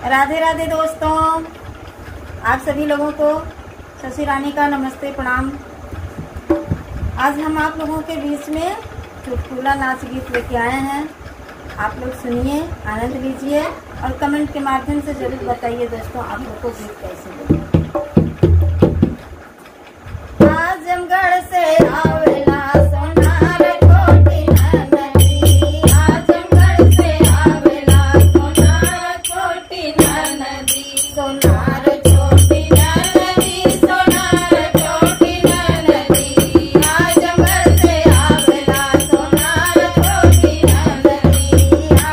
राधे राधे दोस्तों, आप सभी लोगों को शशि रानी का नमस्ते प्रणाम। आज हम आप लोगों के बीच में चुटकुला नाच गीत लेके आए हैं। आप लोग सुनिए, आनंद लीजिए और कमेंट के माध्यम से जरूर बताइए दोस्तों आप लोग को गीत कैसे लगे। आजमगढ़ से आवेला सोनार छोटी नदी, आजमगढ़ से आवेला सोनार छोटी नदी, सोनार छोटी नदी, सोनार छोटी नदी, आजमगढ़ से आवेला सोनार छोटी नदी,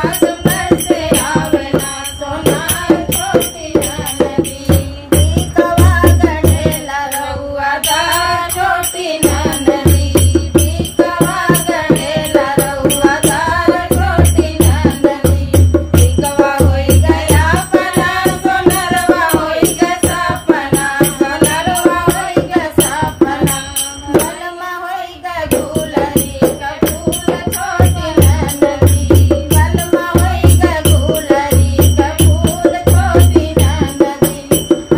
आजमगढ़ से आवेला सोनार छोटी नदी, बीकवा गढ़ेला रउआ दार छोटी नदी, बीकवा गढ़ेला रउआ दार छोटी नदी, बीकवा होई गया पना सोनरवा होई गया सपना, सोनरवा होई गया सपना, बलमा होई गया गुलरी का फूल छोटी नदी, बलमा होई गया गुलरी का फूल छोटी नदी,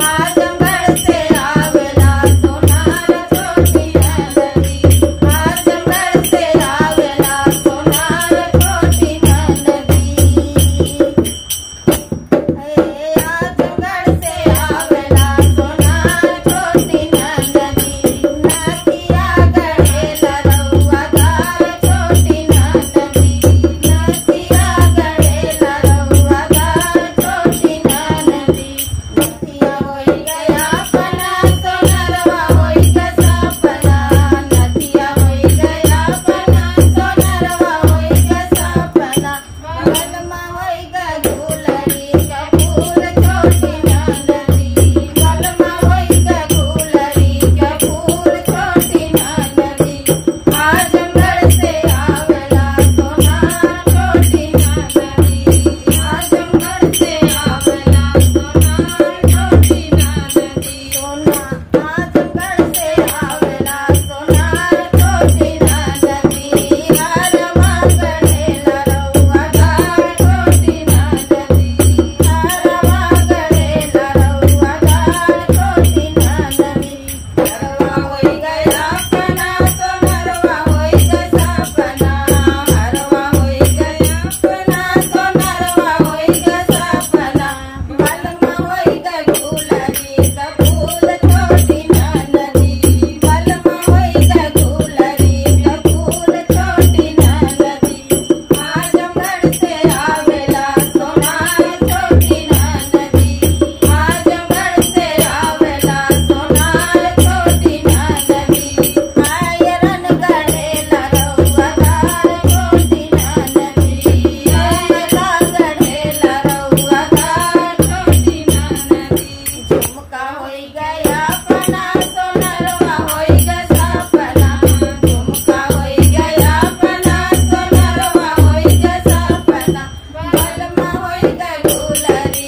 आजमगढ़ से आवेला सोनार छोटी नदी, आजमगढ़ से आवेला सोनार छोटी नदी, आजमगढ़ से आवेला सोनार छोटी नदी, नदिया गढ़ेला रउआ दार छोटी नदी, नदिया गढ़ेला रउआ दार छोटी नदी, नदिया होई गया पना सोनरवा होई गया सपना, नदिया होई गया पना सोनरवा होई गया सपना, बलमा होई गया गुलरी का फूल छोटी नदी, बलमा होई गया गुलरी का फूल छोटी नदी, आजमगढ़ से आवेला सोनार छोटी नदी, आजमगढ़ से आवेला सोनार छोटी नदी, सोना आजमगढ़ से आवेला सोनार छोटी नदी, हरवा गढ़ेला रउआ दार छोटी नदी, हरवा गढ़ेला रउआ दार छोटी नदी, हरवा होई गया पना सोनरवा होई गया सपना, हरवा होई गया पना सोनरवा होई गया सपना, बलमा होई गया गुलरी का फूल छोटी नदी, बलमा होई गया गुलरी का फूल छोटी नदी, आजमगढ़ से आवेला सोनार छोटी नदी, आजमगढ़ से आवेला सोनार छोटी नदी, आयरन गढ़ेला रउआ दार छोटी नदी, आयला गढ़ेला रउआ दार छोटी नदी, झुमका होई गया पना सोनरवा होई गया सपना, झुमका होई गया पना सोनरवा होई गया सपना, बलमा होई गया गुलरी